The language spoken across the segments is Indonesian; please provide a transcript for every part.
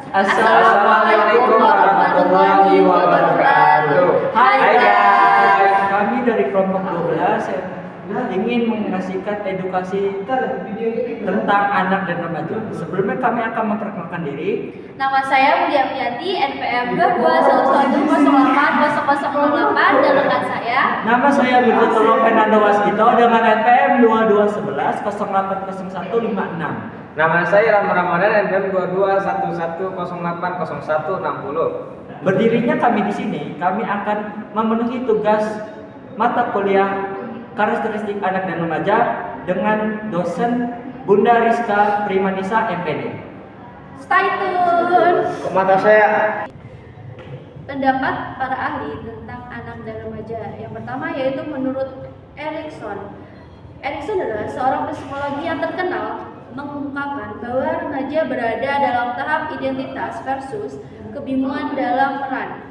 Assalamualaikum warahmatullahi wabarakatuh. Hai guys. Kami dari kelompok 12 ingin mengasihkan edukasi tentang anak dan remaja. Sebelumnya kami akan memperkenalkan diri. Nama saya Mulia Priyanti, NPM 2211080008 dan rekan saya. Nama saya Birtutolo Fernando Waskito dengan NPM 2211 080156. Nama saya Rahma Ramadan, NPM 2211080160. Berdirinya kami di sini, kami akan memenuhi tugas mata kuliah karakteristik anak dan remaja dengan dosen Bunda Rizka Primanisa MPD. Stay tune. Mata saya. Pendapat para ahli tentang anak dan remaja. Yang pertama yaitu menurut Erikson. Erikson adalah seorang psikologi yang terkenal mengungkapkan bahwa remaja berada dalam tahap identitas versus kebingungan dalam peran.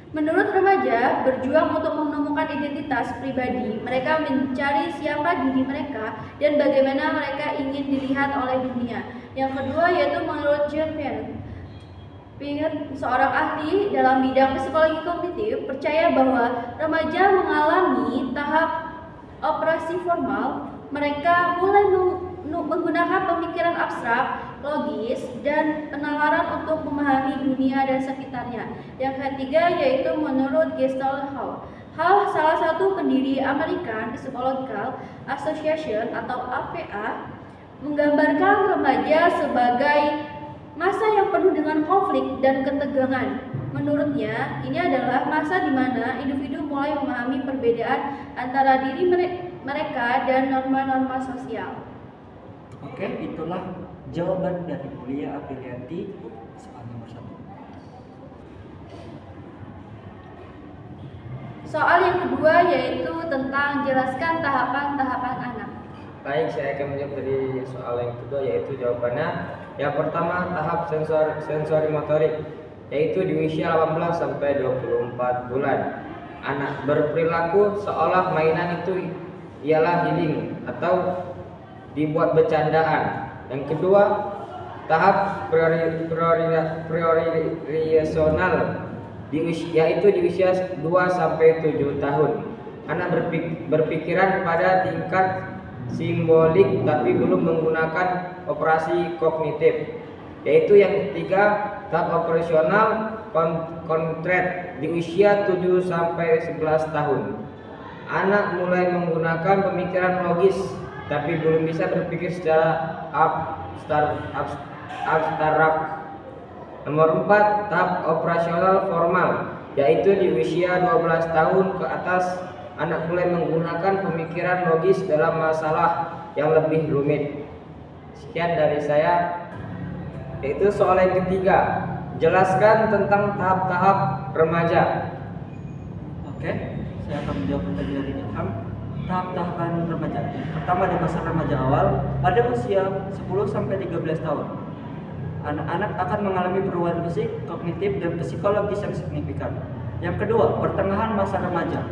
Menurut remaja, berjuang untuk menemukan identitas pribadi, mereka mencari siapa diri mereka dan bagaimana mereka ingin dilihat oleh dunia. Yang kedua yaitu menurut John Piaget, seorang ahli dalam bidang psikologi kognitif, percaya bahwa remaja mengalami tahap operasi formal. Mereka mulai menggunakan pemikiran abstrak, logis, dan penalaran untuk memahami dunia dan sekitarnya. Yang ketiga yaitu menurut Gestalt Hall, salah satu pendiri American Psychological Association atau APA, menggambarkan remaja sebagai masa yang penuh dengan konflik dan ketegangan. Menurutnya, ini adalah masa di mana individu mulai memahami perbedaan antara diri mereka dan norma-norma sosial. Oke, itulah jawaban dari Mulia Aprilianti soal nomor 1. Soal yang kedua yaitu tentang jelaskan tahapan-tahapan anak. Baik, saya akan menjawab dari soal yang kedua, yaitu jawabannya. Yang pertama, tahap sensori motorik, yaitu di usia 18 sampai 24 bulan. Anak berperilaku seolah mainan itu ialah healing atau dibuat bercandaan. Yang kedua, tahap priorisional yaitu di usia 2 sampai 7 tahun. Anak berpikiran pada tingkat simbolik tapi belum menggunakan operasi kognitif. Yaitu yang ketiga, tahap operasional konkret di usia 7 sampai 11 tahun. Anak mulai menggunakan pemikiran logis tapi belum bisa berpikir secara abstrak. Nomor 4, tahap operasional formal, yaitu di usia 12 tahun ke atas. Anak mulai menggunakan pemikiran logis dalam masalah yang lebih rumit. Sekian dari saya. Yaitu soal yang ketiga, jelaskan tentang tahap-tahap remaja. Oke, saya akan menjawab pertanyaan dari Ilham. Tahap-tahapan remaja. Pertama ada masa remaja awal pada usia 10 sampai 13 tahun. Anak-anak akan mengalami perubahan fisik, kognitif, dan psikologis yang signifikan. Yang kedua, pertengahan masa remaja.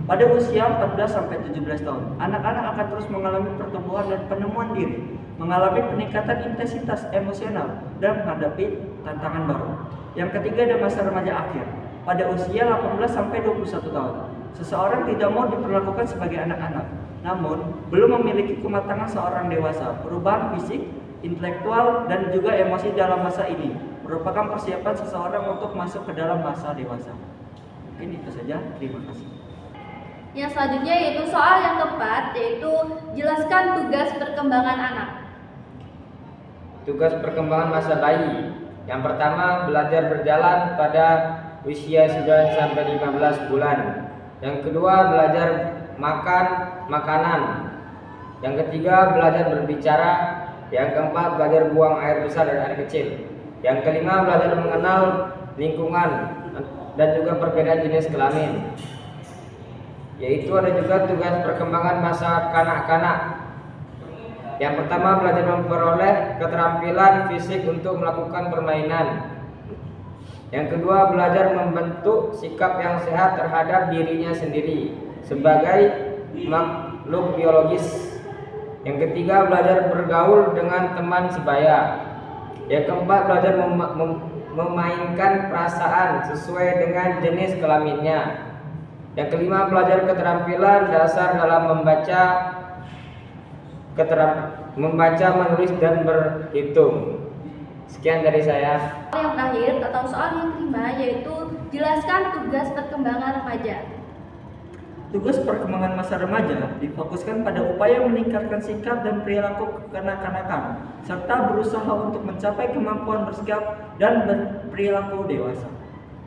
Pada usia 14 sampai 17 tahun, anak-anak akan terus mengalami pertumbuhan dan penemuan diri, mengalami peningkatan intensitas emosional, dan menghadapi tantangan baru. Yang ketiga ada masa remaja akhir. Pada usia 18 sampai 21 tahun, seseorang tidak mau diperlakukan sebagai anak-anak, namun belum memiliki kematangan seorang dewasa. Perubahan fisik, intelektual, dan juga emosi dalam masa ini merupakan persiapan seseorang untuk masuk ke dalam masa dewasa. Mungkin itu saja. Terima kasih. Yang selanjutnya yaitu soal yang keempat, yaitu jelaskan tugas perkembangan anak. Tugas perkembangan masa bayi. Yang pertama, belajar berjalan pada usia 9 sampai 15 bulan. Yang kedua, belajar makan makanan. Yang ketiga, belajar berbicara. Yang keempat, belajar buang air besar dan air kecil. Yang kelima, belajar mengenal lingkungan dan juga perbedaan jenis kelamin. Yaitu ada juga tugas perkembangan masa kanak-kanak. Yang pertama, belajar memperoleh keterampilan fisik untuk melakukan permainan. Yang kedua, belajar membentuk sikap yang sehat terhadap dirinya sendiri sebagai makhluk biologis. Yang ketiga, belajar bergaul dengan teman sebaya. Yang keempat, belajar memainkan perasaan sesuai dengan jenis kelaminnya. Yang kelima, belajar keterampilan dasar dalam membaca, menulis, dan berhitung. Sekian dari saya. Yang terakhir atau soal yang kelima yaitu jelaskan tugas perkembangan remaja. Tugas perkembangan masa remaja difokuskan pada upaya meningkatkan sikap dan perilaku kekanak-kanakan serta berusaha untuk mencapai kemampuan bersikap dan berperilaku dewasa.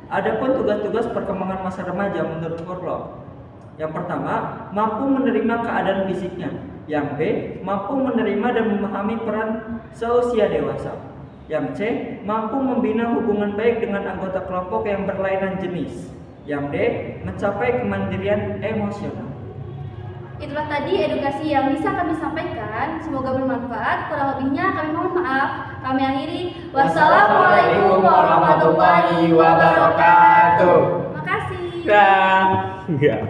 Adapun tugas-tugas perkembangan masa remaja menurut Orlov. Yang pertama, mampu menerima keadaan fisiknya. Yang B, mampu menerima dan memahami peran seusia dewasa. Yang C, mampu membina hubungan baik dengan anggota kelompok yang berlainan jenis. Yang D, mencapai kemandirian emosional. Itulah tadi edukasi yang bisa kami sampaikan. Semoga bermanfaat. Kurang lebihnya kami mohon maaf. Kami akhiri. Wassalamualaikum warahmatullahi wabarakatuh. Terima kasih. Enggak.